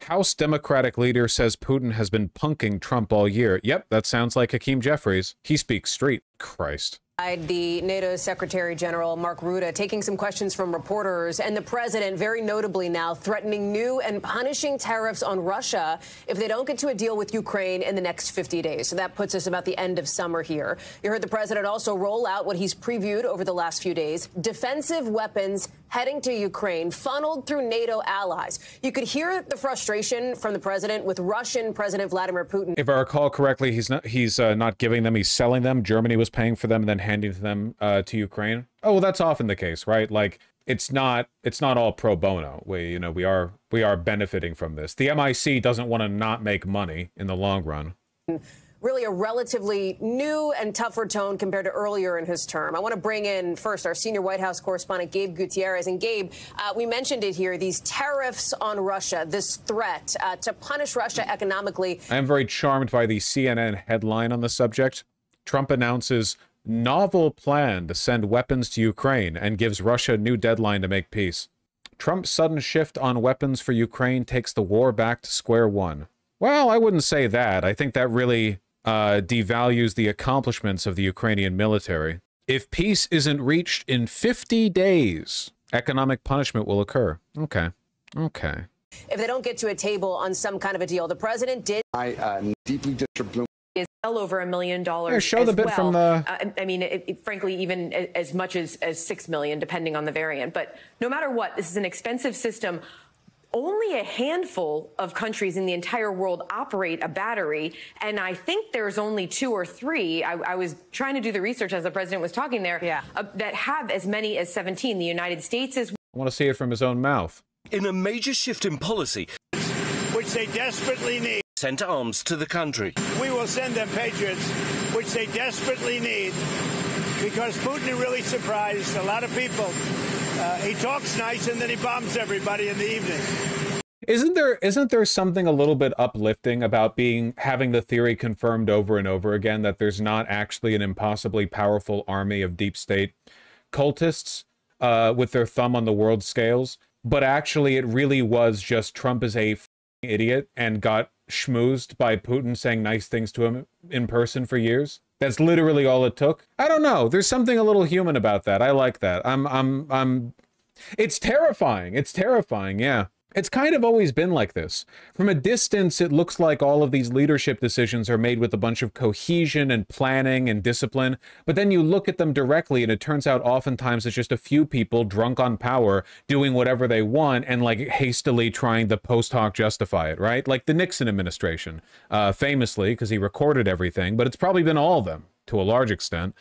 House Democratic leader says Putin has been punking Trump all year. Yep, that sounds like Hakeem Jeffries. He speaks street. Christ. The NATO Secretary General Mark Rutte taking some questions from reporters, and the president very notably now threatening new and punishing tariffs on Russia if they don't get to a deal with Ukraine in the next 50 days. So that puts us about the end of summer here. You heard the president also roll out what he's previewed over the last few days: defensive weapons heading to Ukraine, funneled through NATO allies. You could hear the frustration from the president with Russian President Vladimir Putin. If I recall correctly, he's not giving them, he's selling them. Germany was paying for them and then handing them to Ukraine. Oh, well, that's often the case, right? Like, it's not all pro bono. We are benefiting from this. The MIC doesn't want to not make money in the long run. Really a relatively new and tougher tone compared to earlier in his term. I want to bring in first our senior White House correspondent, Gabe Gutierrez. And Gabe, we mentioned it here, these tariffs on Russia, this threat to punish Russia economically. I am very charmed by the CNN headline on the subject. Trump announces novel plan to send weapons to Ukraine and gives Russia new deadline to make peace. Trump's sudden shift on weapons for Ukraine takes the war back to square one. Well, I wouldn't say that. I think that really devalues the accomplishments of the Ukrainian military. If peace isn't reached in 50 days, economic punishment will occur. Okay. Okay. If they don't get to a table on some kind of a deal, the president did. I deeply disapprove. Is well over $1 million. Yeah, show the bit from the. I mean, frankly, even as much as $6 million, depending on the variant. But no matter what, this is an expensive system. Only a handful of countries in the entire world operate a battery, and I think there's only 2 or 3. I was trying to do the research as the president was talking there, that have as many as 17. The United States is. I want to see it from his own mouth. In a major shift in policy, which they desperately need, sent arms to the country. We will send them Patriots, which they desperately need, because Putin really surprised a lot of people. He talks nice and then he bombs everybody in the evening. Isn't there something a little bit uplifting about having the theory confirmed over and over again that there's not actually an impossibly powerful army of deep state cultists with their thumb on the world scales, but actually it really was just Trump is a idiot and got schmoozed by Putin saying nice things to him in person for years? That's literally all it took. I don't know. There's something a little human about that. I like that. It's terrifying. It's terrifying. Yeah. It's kind of always been like this. From a distance, it looks like all of these leadership decisions are made with a bunch of cohesion and planning and discipline. But then you look at them directly and it turns out oftentimes it's just a few people drunk on power doing whatever they want and like hastily trying to post hoc justify it, right? Like the Nixon administration, famously, because he recorded everything, but it's probably been all of them to a large extent.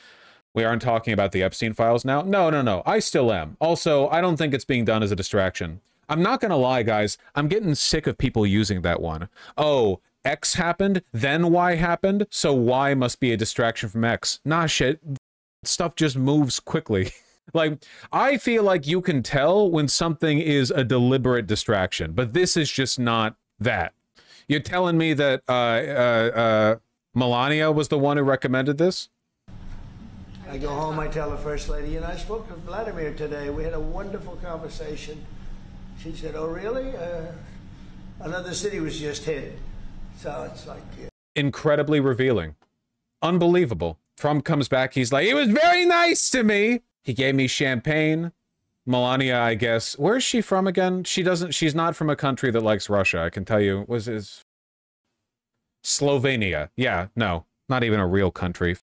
We aren't talking about the Epstein files now. No. I still am. Also, I don't think it's being done as a distraction. I'm not going to lie, guys. I'm getting sick of people using that one. Oh, X happened, then Y happened, so Y must be a distraction from X. Nah, shit. Stuff just moves quickly. Like, I feel like you can tell when something is a deliberate distraction, but this is just not that. You're telling me that Melania was the one who recommended this? I go home, I tell the First Lady, I spoke to Vladimir today. We had a wonderful conversation. She said, oh, really? Another city was just hit. So it's like... Yeah. Incredibly revealing. Unbelievable. Trump comes back, he's like, he was very nice to me. He gave me champagne. Melania, I guess. Where is she from again? She's not from a country that likes Russia, I can tell you. Was it Slovenia? Yeah, no. Not even a real country.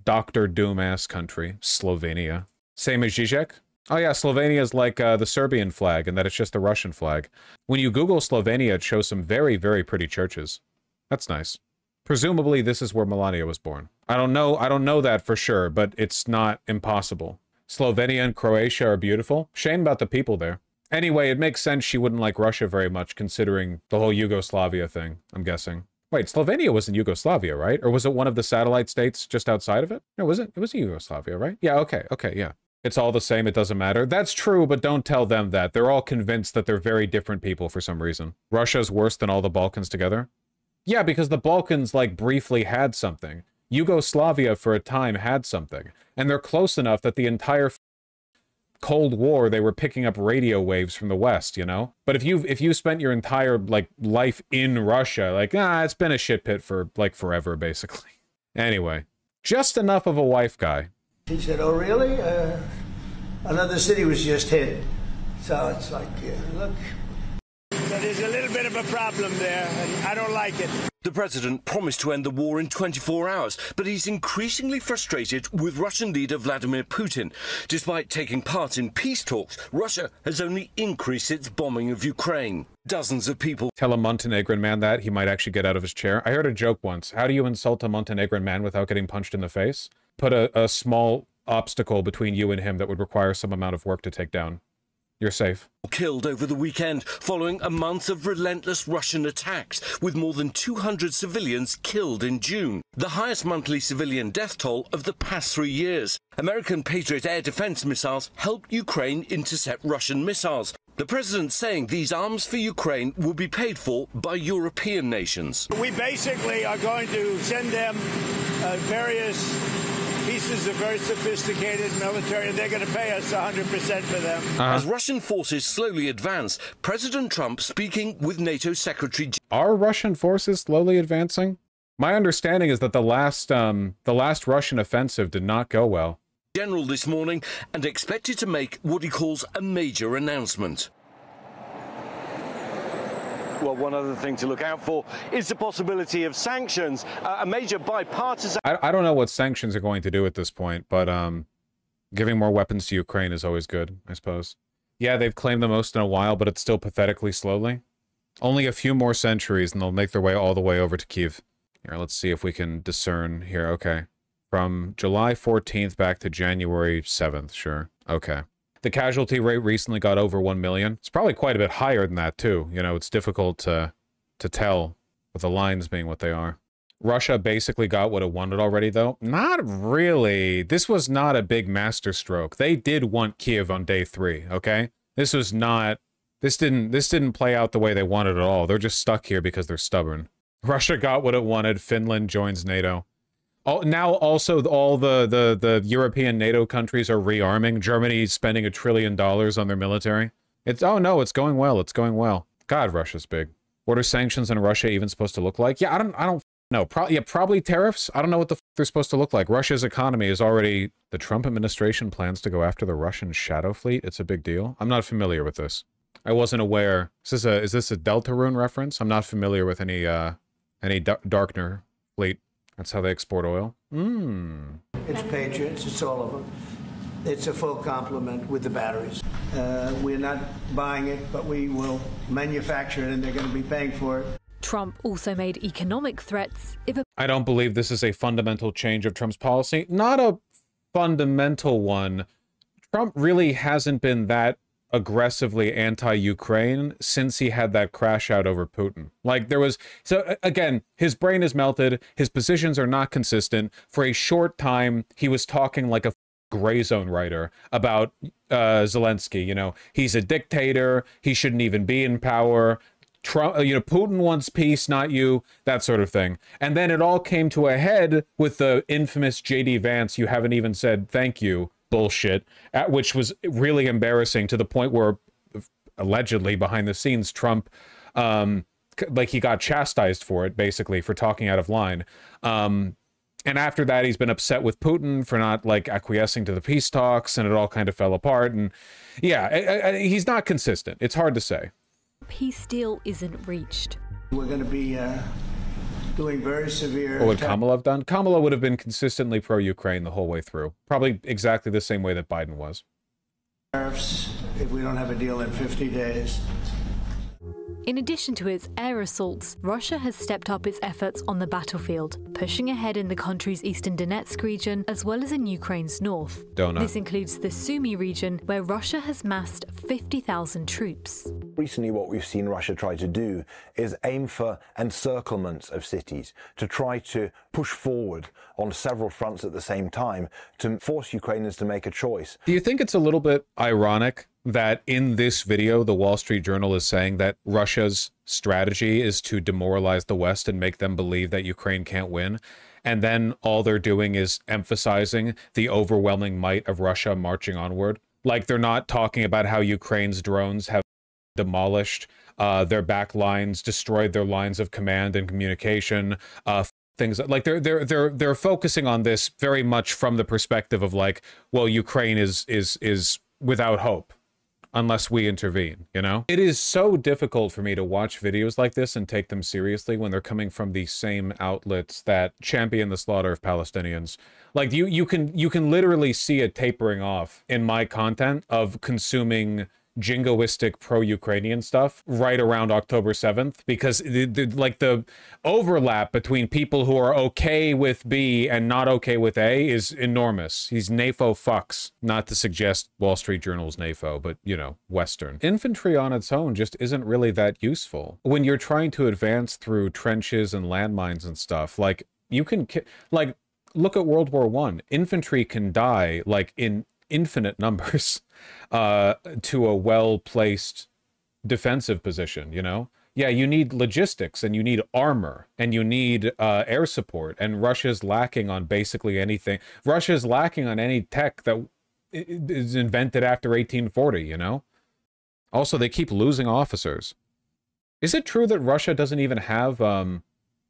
Dr. Doom-ass country. Slovenia. Same as Zizek? Oh yeah, Slovenia is like the Serbian flag, and that it's just the Russian flag. When you Google Slovenia, it shows some very, very pretty churches. That's nice. Presumably, this is where Melania was born. I don't know that for sure, but it's not impossible. Slovenia and Croatia are beautiful. Shame about the people there. Anyway, it makes sense she wouldn't like Russia very much, considering the whole Yugoslavia thing, I'm guessing. Wait, Slovenia was in Yugoslavia, right? Or was it one of the satellite states just outside of it? No, was it? It was Yugoslavia, right? Yeah, okay, yeah. It's all the same, it doesn't matter. That's true, but don't tell them that. They're all convinced that they're very different people for some reason. Russia's worse than all the Balkans together? Yeah, because the Balkans, like, briefly had something. Yugoslavia, for a time, had something. And they're close enough that the entire Cold War, they were picking up radio waves from the West, you know? But if you spent your entire, like, life in Russia, like, it's been a shit pit for, like, forever, basically. Anyway, just enough of a wife guy. He said, oh, really? Another city was just hit. So it's like, look. So there's a little bit of a problem there, and I don't like it. The president promised to end the war in 24 hours, but he's increasingly frustrated with Russian leader Vladimir Putin. Despite taking part in peace talks, Russia has only increased its bombing of Ukraine. Dozens of people tell a Montenegrin man that, he might actually get out of his chair. I heard a joke once. How do you insult a Montenegrin man without getting punched in the face? Put a small obstacle between you and him that would require some amount of work to take down. You're safe. Killed over the weekend following a month of relentless Russian attacks, with more than 200 civilians killed in June, the highest monthly civilian death toll of the past 3 years. American Patriot air defense missiles helped Ukraine intercept Russian missiles. The president saying these arms for Ukraine will be paid for by European nations. We basically are going to send them various pieces of very sophisticated military, and they're going to pay us 100% for them. As Russian forces slowly advance, President Trump speaking with NATO Secretary... Are Russian forces slowly advancing? My understanding is that the last Russian offensive did not go well. General this morning, and expected to make what he calls a major announcement. Well, one other thing to look out for is the possibility of sanctions, a major bipartisan... I don't know what sanctions are going to do at this point, but giving more weapons to Ukraine is always good, I suppose. Yeah, they've claimed the most in a while, but it's still pathetically slowly. Only a few more centuries and they'll make their way all the way over to Kyiv. Here, let's see if we can discern here. Okay. From July 14th back to January 7th, sure. Okay. The casualty rate recently got over 1 million. It's probably quite a bit higher than that, too. You know, it's difficult to tell with the lines being what they are. Russia basically got what it wanted already, though. Not really. This was not a big masterstroke. They did want Kyiv on day 3, okay? This was not... This didn't play out the way they wanted at all. They're just stuck here because they're stubborn. Russia got what it wanted. Finland joins NATO. Now also all the European NATO countries are rearming. Germany's spending $1 trillion on their military. Oh no, it's going well. It's going well. God, Russia's big. What are sanctions on Russia even supposed to look like? Yeah, I don't know. Probably tariffs. I don't know what the f they're supposed to look like. Russia's economy is already... The Trump administration plans to go after the Russian shadow fleet. It's a big deal. I'm not familiar with this. I wasn't aware. Is this a Deltarune reference? I'm not familiar with any Darkner fleet. That's how they export oil. It's Patriots, it's all of them. It's a full complement with the batteries. We're not buying it, but we will manufacture it and they're going to be paying for it. Trump also made economic threats if a... I don't believe this is a fundamental change of Trump's policy. Not a fundamental one. Trump really hasn't been that aggressively anti-Ukraine since he had that crash out over Putin. Like there was, so again, his brain is melted, his positions are not consistent. For a short time, he was talking like a gray zone writer about Zelensky. You know, he's a dictator, he shouldn't even be in power. Trump, Putin wants peace, not you, that sort of thing. And then it all came to a head with the infamous J.D. Vance, you haven't even said thank you bullshit, which was really embarrassing to the point where allegedly behind the scenes Trump like he got chastised for it, basically, for talking out of line. And after that he's been upset with Putin for not like acquiescing to the peace talks, and it all kind of fell apart. And yeah, he's not consistent. It's hard to say. Peace deal isn't reached. We're going to be doing very severe... What would Kamala have done? Kamala would have been consistently pro-Ukraine the whole way through. Probably exactly the same way that Biden was. Tariffs, if we don't have a deal in 50 days. In addition to its air assaults, Russia has stepped up its efforts on the battlefield, pushing ahead in the country's eastern Donetsk region as well as in Ukraine's north. This includes the Sumy region, where Russia has massed 50,000 troops. Recently, what we've seen Russia try to do is aim for encirclements of cities, to try to push forward on several fronts at the same time, to force Ukrainians to make a choice. Do you think it's a little bit ironic that in this video, the Wall Street Journal is saying that Russia's strategy is to demoralize the West and make them believe that Ukraine can't win, and then all they're doing is emphasizing the overwhelming might of Russia marching onward? Like, they're not talking about how Ukraine's drones have demolished their back lines, destroyed their lines of command and communication, things like they're focusing on this very much from the perspective of like, well, Ukraine is without hope unless we intervene, you know? It is so difficult for me to watch videos like this and take them seriously when they're coming from the same outlets that champion the slaughter of Palestinians. Like, you can literally see a tapering off in my content of consuming jingoistic pro-Ukrainian stuff right around October 7th, because the overlap between people who are okay with B and not okay with A is enormous. He's NAFO fucks. Not to suggest Wall Street Journal's NAFO, but, you know, Western. Infantry on its own just isn't really that useful. When you're trying to advance through trenches and landmines and stuff, like, you can, like, look at World War I. Infantry can die, like, in infinite numbers to a well-placed defensive position, you know? Yeah, you need logistics, and you need armor, and you need air support, and Russia's lacking on basically anything. Russia's lacking on any tech that is invented after 1840, you know? Also, they keep losing officers. Is it true that Russia doesn't even have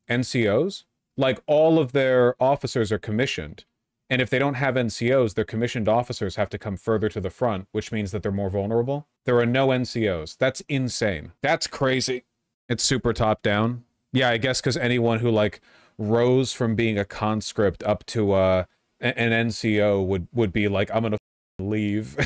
NCOs? Like, all of their officers are commissioned. And if they don't have NCOs, their commissioned officers have to come further to the front, which means that they're more vulnerable. There are no NCOs. That's insane. That's crazy. It's super top down. Yeah, I guess because anyone who, like, rose from being a conscript up to an NCO would be like, I'm gonna leave.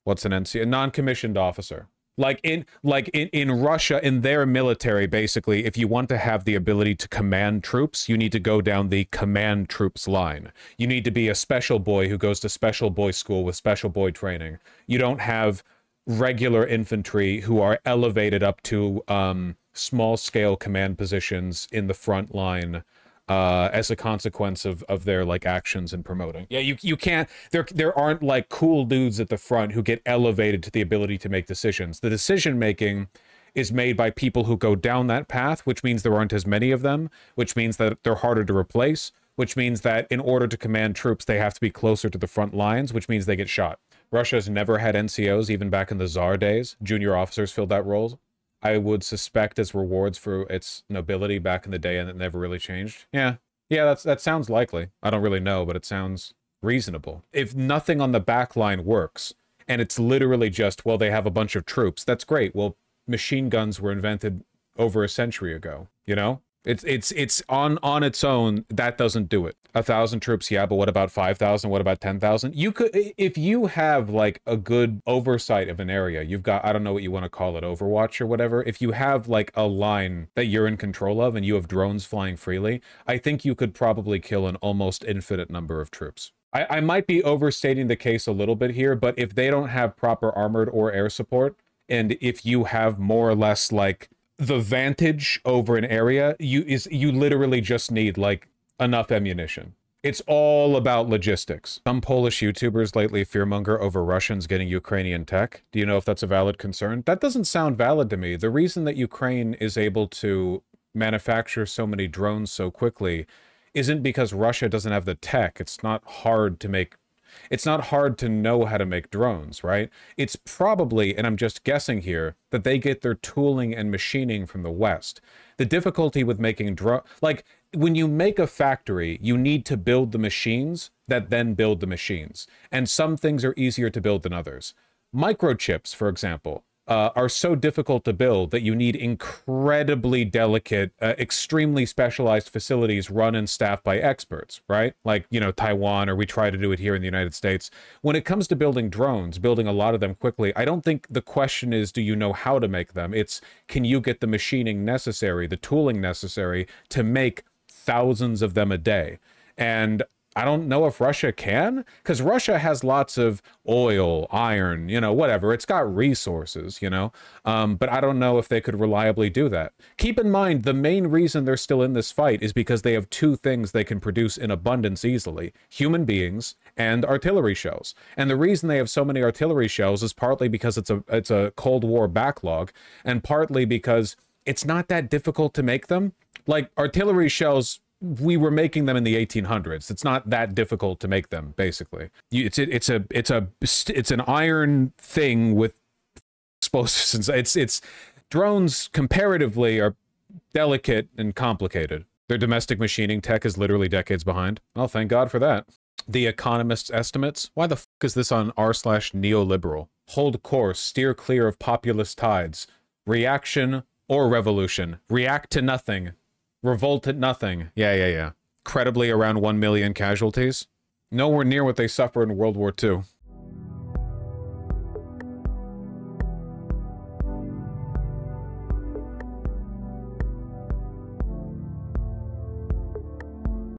What's an NCO? A non-commissioned officer. Like in Russia, in their military, basically, if you want to have the ability to command troops, you need to go down the command troops line. You need to be a special boy who goes to special boy school with special boy training. You don't have regular infantry who are elevated up to small-scale command positions in the front line as a consequence of their, like, actions and promoting. Yeah, you can't, there aren't, like, cool dudes at the front who get elevated to the ability to make decisions. The decision making is made by people who go down that path, which means there aren't as many of them, which means that they're harder to replace, which means that in order to command troops, they have to be closer to the front lines, which means they get shot. Russia's never had NCOs, even back in the Tsar days. Junior officers filled that role. I would suspect as rewards for its nobility back in the day, and it never really changed. Yeah, that sounds likely. I don't really know, but it sounds reasonable. If nothing on the back line works, and it's literally just, well, they have a bunch of troops, that's great. Well, machine guns were invented over a century ago, you know? It's on its own, that doesn't do it. 1,000 troops, yeah, but what about 5,000? What about 10,000? You could, if you have, like, a good oversight of an area, you've got, I don't know what you want to call it, Overwatch or whatever. If you have, like, a line that you're in control of and you have drones flying freely, I think you could probably kill an almost infinite number of troops. I might be overstating the case a little bit here, but if they don't have proper armored or air support, and if you have more or less, like, the vantage over an area, you literally just need, like, enough ammunition. It's all about logistics. Some Polish YouTubers lately fearmonger over Russians getting Ukrainian tech. Do you know if that's a valid concern? That doesn't sound valid to me. The reason that Ukraine is able to manufacture so many drones so quickly isn't because Russia doesn't have the tech. It's not hard to make. It's not hard to know how to make drones, right? It's probably, and I'm just guessing here, that they get their tooling and machining from the West. The difficulty with making like, when you make a factory, you need to build the machines that then build the machines. And some things are easier to build than others. Microchips, for example, are so difficult to build that you need incredibly delicate, extremely specialized facilities run and staffed by experts, right? Like, you know, Taiwan, or we try to do it here in the United States. When it comes to building drones, building a lot of them quickly, I don't think the question is, do you know how to make them? It's, can you get the machining necessary, the tooling necessary to make thousands of them a day? And I don't know if Russia can, because Russia has lots of oil, iron, you know, whatever. It's got resources, you know, but I don't know if they could reliably do that. Keep in mind, the main reason they're still in this fight is because they have two things they can produce in abundance easily: human beings and artillery shells. And the reason they have so many artillery shells is partly because it's a Cold War backlog, and partly because it's not that difficult to make them. Like, artillery shells we were making them in the 1800s. It's not that difficult to make them, basically. It's an iron thing with explosives. It's drones comparatively are delicate and complicated. Their domestic machining tech is literally decades behind. Well, thank God for that. The Economist's estimates. Why the fuck is this on r/neoliberal? Hold course, steer clear of populist tides. Reaction or revolution. React to nothing. Revolt at nothing. Yeah. Credibly around 1 million casualties. Nowhere near what they suffered in World War II.